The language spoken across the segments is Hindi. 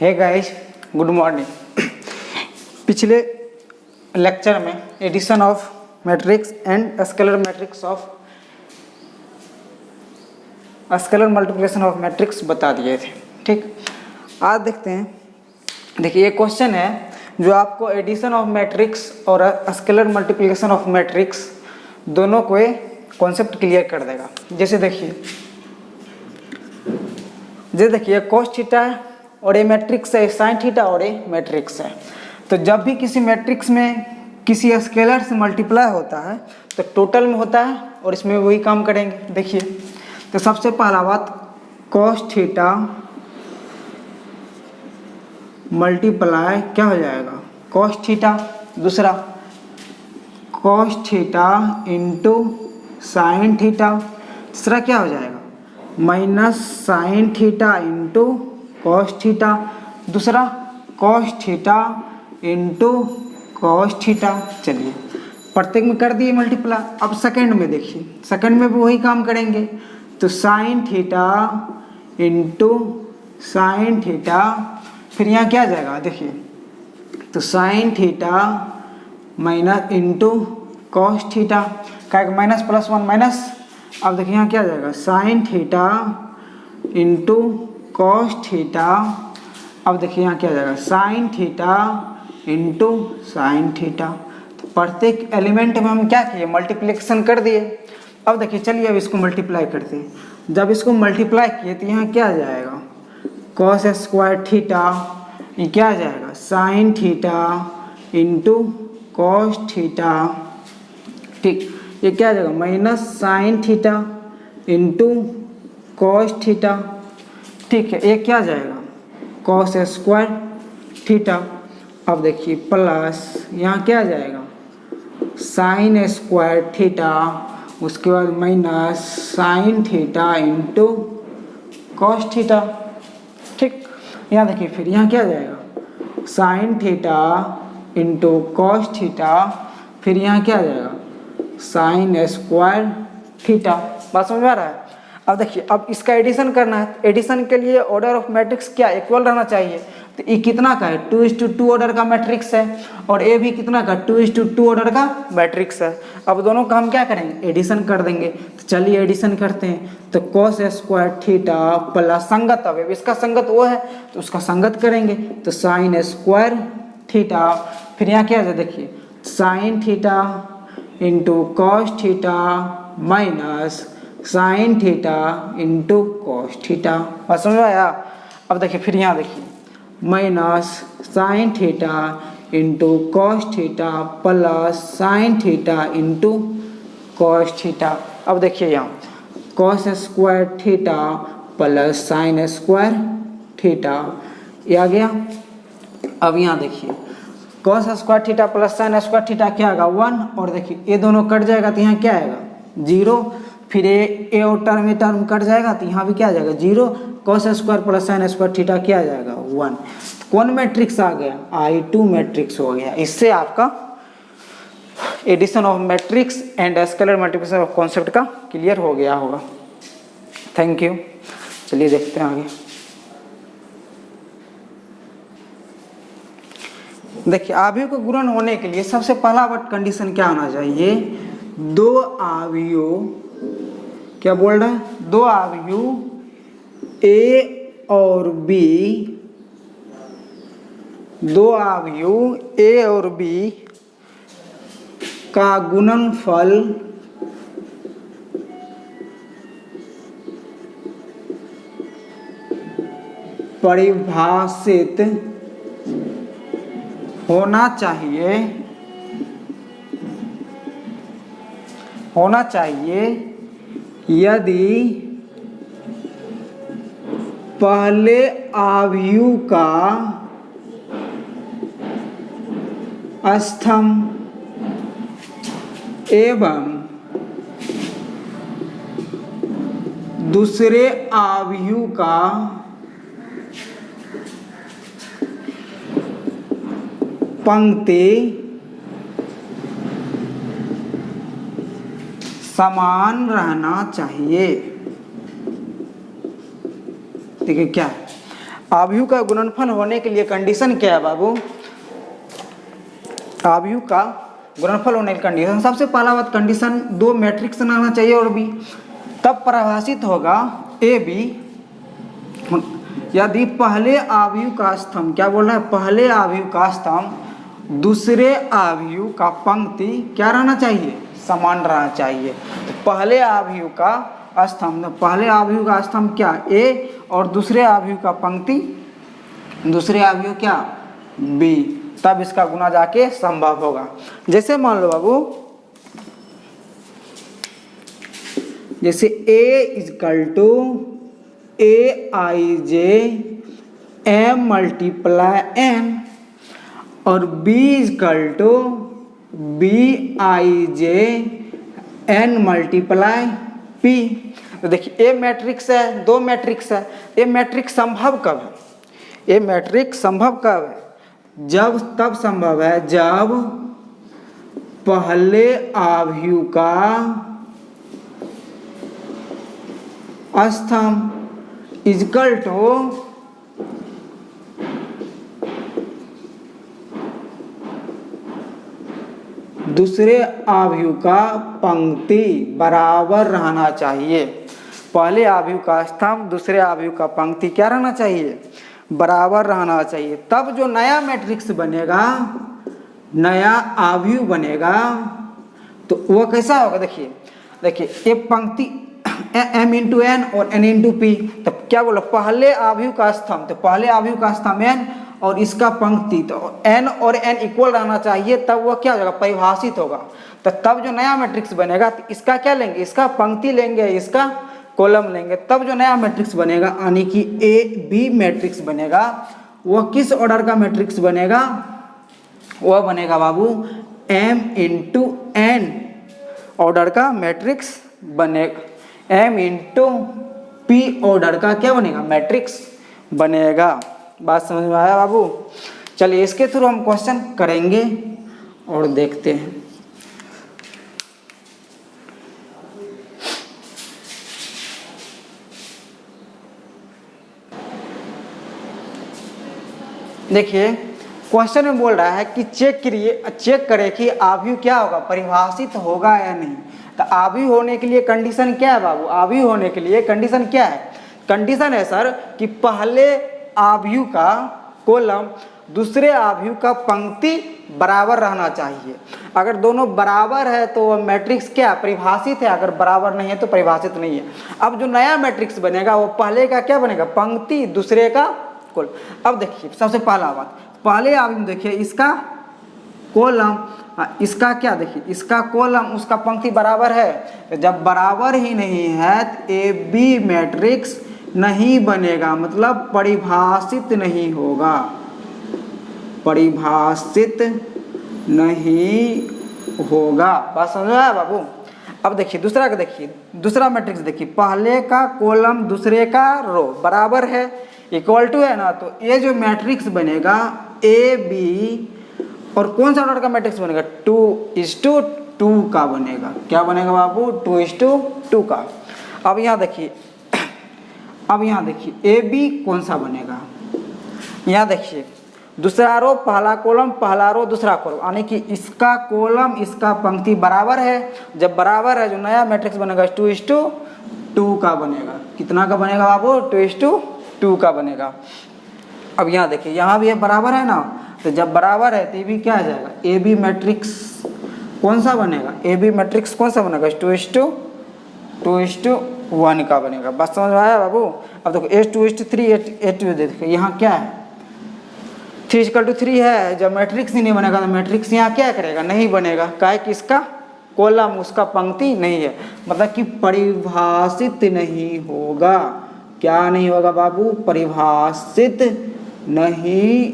हे गाइस, गुड मॉर्निंग। पिछले लेक्चर में addition of matrix and scalar matrix of scalar multiplication of matrix बता दिए थे। ठीक, आज देखते हैं। देखिए, ये क्वेश्चन है जो आपको एडिशन ऑफ मैट्रिक्स और स्केलर मल्टीप्लिकेशन ऑफ मैट्रिक्स दोनों को कॉन्सेप्ट क्लियर कर देगा। जैसे देखिए कॉस थीटा है और ये मैट्रिक्स है, साइन थीटा और ये मैट्रिक्स है। तो जब भी किसी मैट्रिक्स में किसी स्केलर से मल्टीप्लाई होता है तो टोटल में होता है और इसमें वही काम करेंगे। देखिए, तो सबसे पहला बात कॉस थीटा मल्टीप्लाई क्या हो जाएगा, कॉस थीटा। दूसरा cos theta into sine theta. तीसरा क्या हो जाएगा, minus sine theta into cos theta. दूसरा cos theta into cos theta. चलिए, प्रत्येक में कर दिए मल्टीप्लाई। अब सेकंड में देखिए, सेकंड में भी वही काम करेंगे। तो sign theta into sine theta, फिर यहाँ क्या आ जाएगा, देखिए तो sine theta minus into cos theta का माइनस प्लस वन माइनस। अब देखिए यहाँ क्या आ जाएगा, sign theta into cos theta. अब देखिए यहाँ क्या आ जाएगा, sign theta into sine theta. तो प्रत्येक एलिमेंट में हम क्या किए, मल्टीप्लिकेशन कर दिए। अब देखिए, चलिए अब इसको मल्टीप्लाई करते हैं। जब इसको मल्टीप्लाई किए तो यहाँ क्या आ जाएगा, कॉस स्क्वायर थीटा। ये क्या आ जाएगा, sign theta into cos theta. ठीक, ये क्या आ जाएगा, minus sine theta into cos theta. ठीक है, ये क्या आ जाएगा, कॉस स्क्वायर थीटा। अब देखिए प्लस यहाँ क्या आ जाएगा, साइन स्क्वायर थीटा, उसके बाद minus sine theta into cos theta. ठीक, यहाँ देखिए फिर यहाँ क्या आ जाएगा, sign theta into cos theta, फिर यहाँ क्या आ जाएगा, साइन स्क्वायर थीटा। बात समझ में आ रहा है। अब देखिए, अब इसका एडिशन करना है। एडिशन के लिए ऑर्डर ऑफ मैट्रिक्स क्या इक्वल रहना चाहिए। तो ये कितना का है, 2:2 ऑर्डर का मैट्रिक्स है और ये भी कितना का, 2:2 ऑर्डर का मैट्रिक्स है। अब दोनों का हम क्या करेंगे, एडिशन कर देंगे। तो चलिए एडिशन करते हैं। तो कॉस स्क्वायर थीटा प्लस संगत, अब इसका संगत वो है तो उसका संगत करेंगे। तो साइन स्क्वायर थीटा, फिर यहाँ क्या है, देखिए sign theta into cos theta minus sine theta into cos theta. बात समझ में आया। अब देखिए फिर यहाँ देखिए minus sine theta into cos theta plus sign theta into cos theta. अब देखिए यहाँ cos square theta plus sine square theta, ये आ गया। अब यहाँ देखिए cos square theta plus sine square theta क्या आएगा, 1। और देखिए ये दोनों कट जाएगा तो यहाँ क्या आएगा, 0। फिर ए और टर्म कट जाएगा तो यहाँ भी क्या आ जाएगा, 0। Cos square plus sine square theta क्या आ जाएगा, 1। कौन मैट्रिक्स आ गया, I2 मैट्रिक्स हो गया। इससे आपका addition of matrix and scalar multiplication of concept का क्लियर हो गया होगा। Thank you. चलिए देखते हैं आगे। देखिए, अवयव को गुणन होने के लिए सबसे पहला कंडीशन क्या होना चाहिए, दो अवयव, क्या बोल रहा है, दो अवयव ए और बी, दो अवयव ए और बी का गुणनफल परिभाषित होना चाहिए यदि पहले अवयव का स्तंभ एवं दूसरे अवयव का पंक्ति समान रहना चाहिए। देखिए क्या है, आव्यूह का गुणनफल होने के लिए कंडीशन क्या है बाबू? आव्यूह का गुणनफल होने की कंडीशन, सबसे पहला बात कंडीशन दो मैट्रिक्स रहना चाहिए और बी, तब परिभाषित होगा ए बी। यदि पहले आव्यूह का स्तंभ, क्या बोल रहा है, पहले आव्यूह का स्तंभ दूसरे आव्यूह का पंक्ति क्या रहना चाहिए, समान रहना चाहिए। तो पहले आव्यूह का स्तंभ, पहले आव्यूह का स्तंभ क्या ए, और दूसरे आव्यूह का पंक्ति, दूसरे आव्यूह क्या बी, तब इसका गुना जाके संभव होगा। जैसे मान लो बाबू, जैसे a equal to A I J M multiply N और b equal to B I J N multiply P. तो देखिए ए मैट्रिक्स है, दो मैट्रिक्स है, ये मैट्रिक्स संभव कब है, ये मैट्रिक्स संभव कब है, जब तब संभव है जब पहले आव्यूह का स्तंभ इजकल टू दूसरे आव्यूह का पंक्ति बराबर रहना चाहिए। पहले आव्यूह का स्तंभ दूसरे आव्यूह का पंक्ति क्या रहना चाहिए, बराबर रहना चाहिए। तब जो नया मैट्रिक्स बनेगा, नया आव्यूह बनेगा, तो वह कैसा होगा, देखिए देखिए ये पंक्ति m इंटू एन और n इंटू पी। तब क्या बोला, पहले आव्यूह का स्तंभ, तो पहले आव्यूह का स्तंभ n और इसका पंक्ति, तो n और n इक्वल रहना चाहिए, तब वह क्या हो जाएगा, परिभाषित होगा। तो तब जो नया मैट्रिक्स बनेगा, तो इसका क्या लेंगे, इसका पंक्ति लेंगे, इसका कॉलम लेंगे, तब जो नया मैट्रिक्स बनेगा, यानी कि ए बी मैट्रिक्स बनेगा, वह किस ऑर्डर का मैट्रिक्स बनेगा, वह बनेगा बाबू m इंटू एन ऑर्डर का मैट्रिक्स बनेगा, m इंटू पी ऑर्डर का क्या बनेगा, मैट्रिक्स बनेगा। बात समझ में आया बाबू? चलिए इसके थ्रू हम क्वेश्चन करेंगे और देखते हैं। देखिए क्वेश्चन में बोल रहा है कि चेक करें कि आव्यूह क्या होगा, परिभाषित होगा या नहीं। तो आव्यूह होने के लिए कंडीशन क्या है बाबू, आव्यूह होने के लिए कंडीशन क्या है, कंडीशन है सर कि पहले आव्यूह का कॉलम दूसरे आव्यूह का पंक्ति बराबर रहना चाहिए। अगर दोनों बराबर है तो वह मैट्रिक्स क्या परिभाषित है, अगर बराबर नहीं है तो परिभाषित नहीं है। अब जो नया मैट्रिक्स बनेगा वो पहले का क्या बनेगा, पंक्ति, दूसरे का कॉलम। अब देखिए सबसे पहला बात, पहले आव्यूह देखिए इसका कॉलम, इसका क्या देखिए, इसका कॉलम उसका पंक्ति बराबर है। तो जब बराबर ही नहीं है तो ए बी मैट्रिक्स नहीं बनेगा, मतलब परिभाषित नहीं होगा, परिभाषित नहीं होगा। बात समझ में आया बाबू? अब देखिए दूसरा का, देखिए दूसरा मैट्रिक्स देखिए, पहले का कॉलम दूसरे का रो बराबर है, इक्वल टू है ना, तो ये जो मैट्रिक्स बनेगा ए बी, और कौन सा ऑर्डर का मैट्रिक्स बनेगा, 2:2 का बनेगा। क्या बनेगा बाबू, 2:2 का। अब यहाँ देखिए, अब यहाँ देखिए ए बी कौन सा बनेगा, यहाँ देखिए दूसरा रो पहला कॉलम, पहला रो दूसरा कॉलम, यानी कि इसका कॉलम इसका पंक्ति बराबर है। जब बराबर है जो नया मैट्रिक्स बनेगा 2:2 का बनेगा। कितना का बनेगा बाबू, 2:2 का बनेगा। अब यहाँ देखिए यहाँ भी ये बराबर है ना, तो जब बराबर है तो ये भी क्या आ जाएगा, ए बी मैट्रिक्स कौन सा बनेगा, ए बी मैट्रिक्स कौन सा बनेगा, 2:1 का बनेगा। बस समझ में आया बाबू? अब देखो A2:3 A2 देखो यहाँ क्या है, 3:3 है। जब मैट्रिक्स ही नहीं बनेगा तो मैट्रिक्स यहाँ क्या करेगा, नहीं बनेगा, काहे कि इसका कॉलम उसका पंक्ति नहीं है, मतलब कि परिभाषित नहीं होगा। क्या नहीं होगा बाबू, परिभाषित नहीं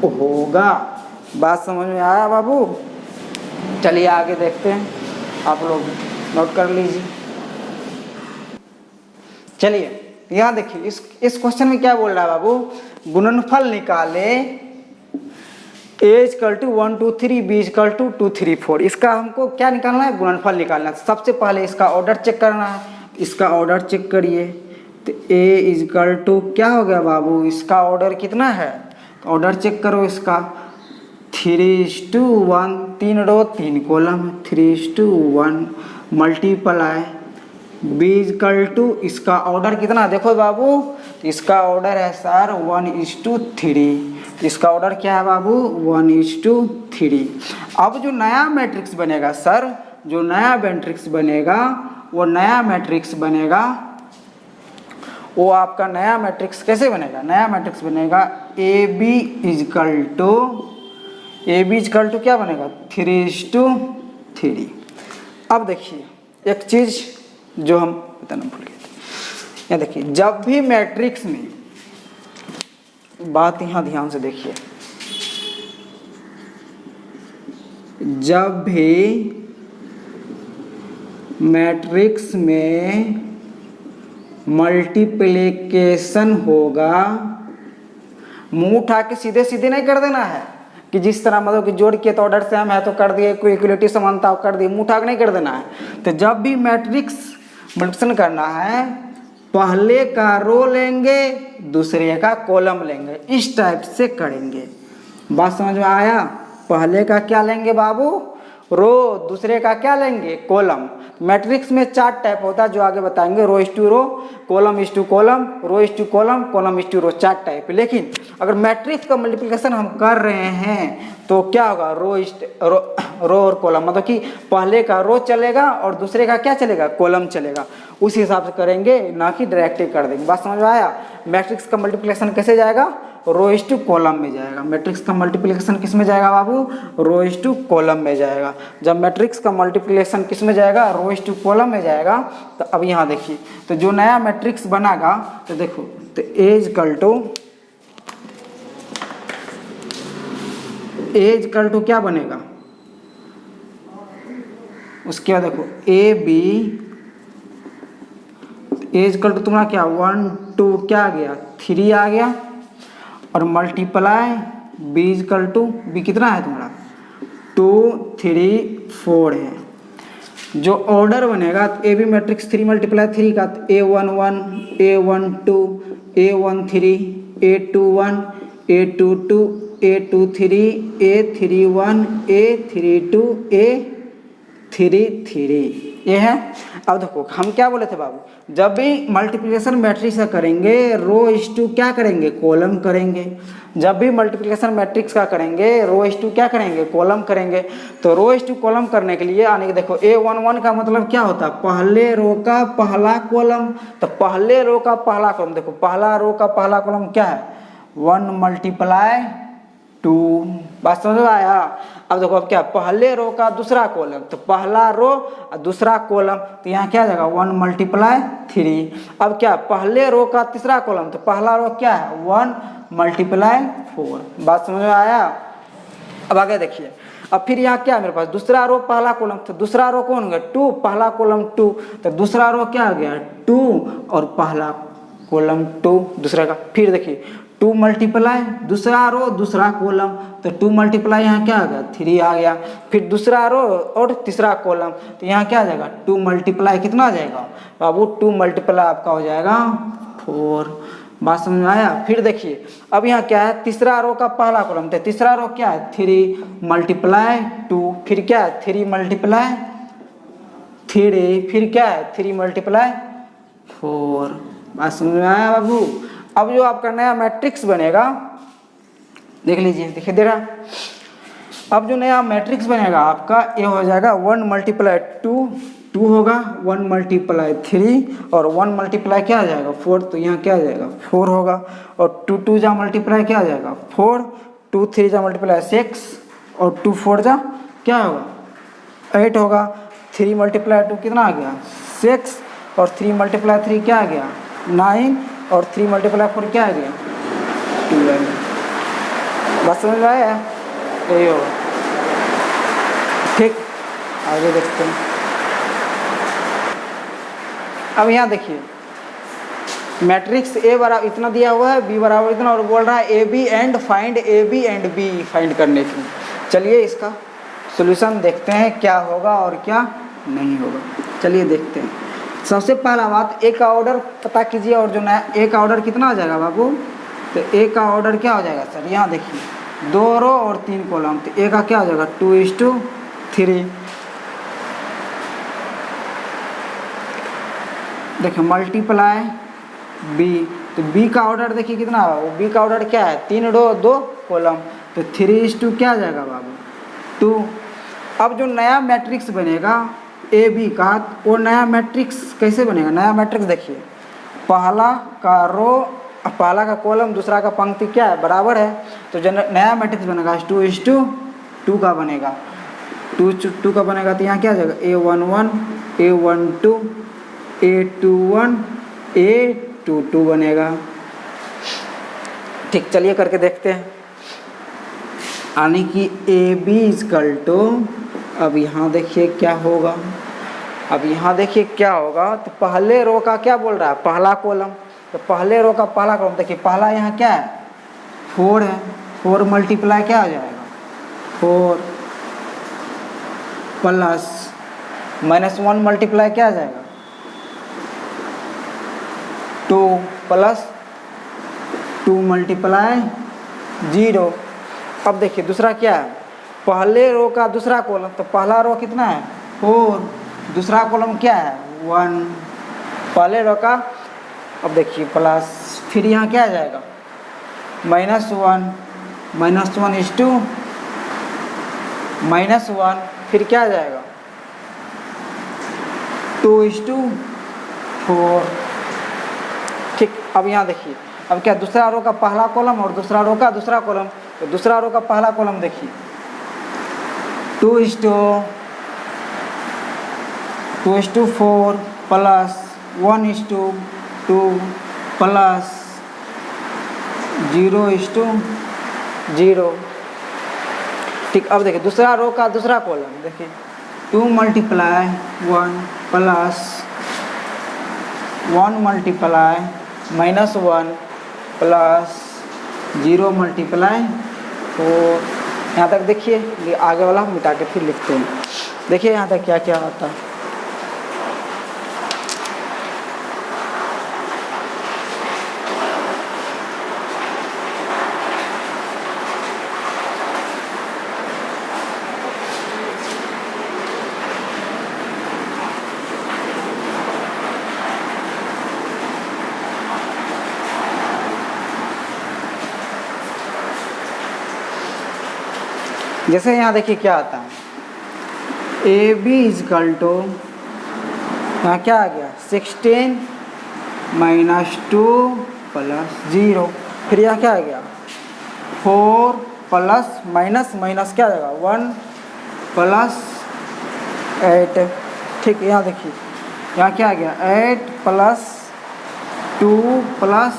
होगा। बात समझ में आया बाबू? चलिए आगे देखते हैं, आप लोग नोट कर लीजिए। चलिए यहाँ देखिए इस क्वेश्चन में क्या बोल रहा है बाबू, गुणनफल निकाले A = 1 2 3 B = 2 3 4। इसका हमको क्या निकालना है, गुणनफल निकालना है। सबसे पहले इसका ऑर्डर चेक करना है, इसका ऑर्डर चेक करिए। तो A इजकल टू क्या हो गया बाबू, इसका ऑर्डर कितना है, तो ऑर्डर चेक करो इसका 3:1, 3 row 3 column, 3:1 multiply B equal to इसका ऑर्डर कितना, देखो बाबू इसका ऑर्डर है सर 1:3, इसका ऑर्डर क्या है बाबू 1:3। अब जो नया मैट्रिक्स बनेगा सर, जो नया मैट्रिक्स बनेगा वो नया मैट्रिक्स बनेगा, वो आपका नया मैट्रिक्स कैसे बनेगा, नया मैट्रिक्स बनेगा AB इजकल टू क्या बनेगा 3:3। अब देखिए एक चीज जो हम बताना भूल गए थे, यहाँ देखिए जब भी मैट्रिक्स में, बात यहाँ ध्यान से देखिए, जब भी मैट्रिक्स में मल्टीप्लिकेशन होगा, मुंह उठा के सीधे सीधे नहीं कर देना है कि जिस तरह मतलब कि जोड़ के तो ऑर्डर सेम है तो कर दिए, कोई इक्वलिटी समानता कर दिए, मुंह उठा के नहीं कर देना है। तो जब भी मैट्रिक्स मल्टीप्लिकेशन करना है, पहले का रो लेंगे दूसरे का कॉलम लेंगे, इस टाइप से करेंगे। बात समझ में आया, पहले का क्या लेंगे बाबू रो, दूसरे का क्या लेंगे कॉलम। मैट्रिक्स में 4 टाइप होता है जो आगे बताएंगे, row is to row, column is to column, row is to column, column is to row, 4 type. लेकिन अगर मैट्रिक्स का मल्टीप्लिकेशन हम कर रहे हैं तो क्या होगा, रो और कॉलम, मतलब कि पहले का रो चलेगा और दूसरे का क्या चलेगा कॉलम चलेगा, उस हिसाब से करेंगे, ना कि डायरेक्ट ही कर देंगे। बात समझ में आया। मैट्रिक्स का मल्टीप्लिकेशन कैसे जाएगा, रो इज टू कॉलम में जाएगा। मैट्रिक्स का मल्टीप्लिकेशन किस में जाएगा बाबू, रो इज टू कॉलम में जाएगा। जब मैट्रिक्स का मल्टीप्लिकेशन किस में जाएगा, रो इज टू कॉलम में जाएगा। तो अब यहाँ देखिए, तो जो नया मैट्रिक्स बनेगा, तो देखो तो ए इजकल टू क्या बनेगा, उसके बाद देखो ए बी इजकल टू तुम्हारा क्या 1 2 क्या आ गया 3 आ गया, और multiply B equal to B कितना है तुम्हारा 2 3 4 है। जो ऑर्डर बनेगा ए बी मैट्रिक्स 3 × 3 का, A11 A12 A13 A21 A22 A23 A31 A32 A33 ये है। अब देखो हम क्या बोले थे बाबू, जब भी मल्टीप्लिकेशन मैट्रिक्स का करेंगे रो इज टू क्या करेंगे कॉलम करेंगे, जब भी मल्टीप्लिकेशन मैट्रिक्स का करेंगे रो इज टू क्या करेंगे कॉलम करेंगे। तो रो इज टू कॉलम करने के लिए आने के देखो A11 का मतलब क्या होता है, पहले रो का पहला कॉलम। तो पहले रो का पहला कॉलम, देखो पहला रो का पहला कॉलम क्या है 1 × 2। बात समझ में आया। अब देखो अब क्या, पहले रो का दूसरा कॉलम, तो पहला रो और दूसरा कॉलम, तो यहाँ क्या आ जाएगा 1 × 3। अब क्या, पहले रो का तीसरा कॉलम, तो पहला रो क्या है 1 × 4। बात समझ में आया। अब आगे देखिए, अब फिर यहाँ क्या है मेरे पास, दूसरा रो पहला कॉलम, तो दूसरा रो कौन गया 2, पहला कॉलम 2, तो दूसरा रो क्या आ गया 2 और पहला कॉलम 2 दूसरा का। फिर देखिए 2 × दूसरा रो दूसरा कॉलम, तो 2 × यहाँ क्या आ गया 3 आ गया। फिर दूसरा रो और तीसरा कॉलम, तो यहाँ क्या आ जाएगा 2 × कितना आ जाएगा बाबू 2 × आपका हो जाएगा 4। बात समझ में आया। फिर देखिए अब यहाँ क्या है, तीसरा रो का पहला कॉलम, तो तीसरा रो क्या है 3 × 2, फिर क्या है 3 × 3, फिर क्या है 3 × 4। बात समझ में आया बाबू। अब जो आपका नया मैट्रिक्स बनेगा देख लीजिए, देखिए दे रहा, अब जो नया मैट्रिक्स बनेगा आपका ये हो जाएगा 1 × 2 2 होगा, 1 × 3 और 1 × क्या आ जाएगा 4, तो यहाँ क्या आ जाएगा 4 होगा। और 2 2 जा मल्टीप्लाई क्या आ जाएगा 4, 2 3 जा मल्टीप्लाई 6 और 2 4 जा क्या होगा 8 होगा। 3 × 2 कितना आ गया 6 और 3 × 3 क्या आ गया 9 और 3 × 4 क्या आ गया 12। बस समझ में आया, यही होगा। ठीक, आगे देखते हैं। अब यहाँ देखिए मैट्रिक्स ए बराबर इतना दिया हुआ है, बी बराबर इतना, और बोल रहा है A B and find A B and B find करने के लिए। चलिए इसका सॉल्यूशन देखते हैं क्या होगा और क्या नहीं होगा। चलिए देखते हैं। सबसे पहला बात ए का ऑर्डर पता कीजिए, और जो नया ए का ऑर्डर कितना हो जाएगा बाबू, तो ए का ऑर्डर क्या हो जाएगा सर, यहाँ देखिए 2 रो और 3 कॉलम, तो ए का क्या हो जाएगा 2:3। देखिए मल्टीप्लाई बी, तो बी का ऑर्डर देखिए कितना है, वो बी का ऑर्डर क्या है 3 रो 2 कॉलम, तो 3:2 क्या आ जाएगा बाबू 2। अब जो नया मैट्रिक्स बनेगा ए बी का, वो नया मैट्रिक्स कैसे बनेगा, नया मैट्रिक्स देखिए पहला का रो, पहला का कॉलम दूसरा का पंक्ति क्या है बराबर है, तो जो नया मैट्रिक्स बनेगा 2:2 का बनेगा, 2 का बनेगा, तो यहाँ क्या आ जाएगा A11 A12 A21 A22 बनेगा। ठीक, चलिए करके देखते हैं। यानी कि ए बी इजकल टू, अब यहाँ देखिए क्या होगा, अब यहाँ देखिए क्या होगा, तो पहले रो का क्या बोल रहा है पहला कॉलम, तो पहले रो का पहला कॉलम देखिए, पहला यहाँ क्या है 4 है, 4 मल्टीप्लाई क्या हो जाएगा 4 प्लस -1 मल्टीप्लाई क्या आ जाएगा 2 प्लस 2 मल्टीप्लाई 0। अब देखिए दूसरा क्या है, पहले रो का दूसरा कॉलम, तो पहला रो कितना है 4, दूसरा कॉलम क्या है 1, पहले रो का, अब देखिए प्लस, फिर यहाँ क्या आ जाएगा -1 -1 -1, फिर क्या आ जाएगा 2:4। ठीक, अब यहाँ देखिए, अब क्या दूसरा रो का पहला कॉलम और दूसरा रो का दूसरा कॉलम, तो दूसरा रो का पहला कॉलम देखिए 2:4 प्लस 1:2 प्लस 0:0। ठीक, अब देखिए दूसरा रो का दूसरा कॉलम देखिए 2 multiply 1 plus 1 multiply -1 plus 0 multiply 4। यहाँ तक देखिए, ये आगे वाला मिटा के फिर लिखते हैं। देखिए यहाँ तक क्या क्या आता है। जैसे यहाँ देखिए क्या आता है, ए बी इजकल टू, यहाँ क्या आ गया 16 -2 प्लस 0, फिर यहाँ क्या आ गया 4 प्लस माइनस क्या आ जाएगा 1 प्लस 8। ठीक, यहाँ देखिए यहाँ क्या आ गया 8 प्लस 2 प्लस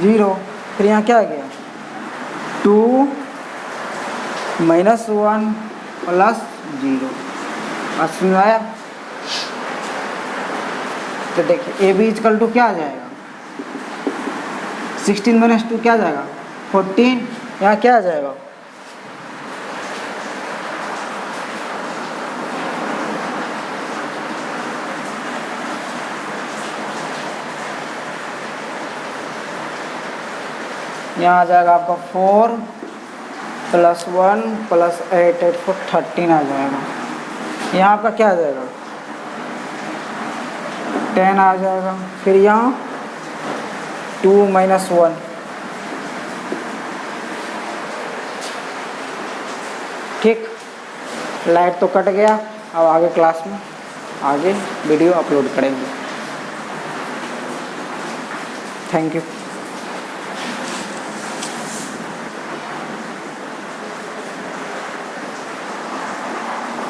0, फिर यहाँ क्या आ गया 2 -1 प्लस 0। आया। तो देखिए ए बी इजकल टू क्या आ जाएगा 16 - 2 क्या आ जाएगा 14, यहाँ क्या आ जाएगा यहाँ आ जाएगा आपका 4 प्लस 1 प्लस 8 8 4 13 आ जाएगा। यहाँ आपका क्या आ जाएगा 10 आ जाएगा। फिर यहाँ 2 - 1, ठीक। लाइट तो कट गया। अब आगे क्लास में आगे वीडियो अपलोड करेंगे। Thank you.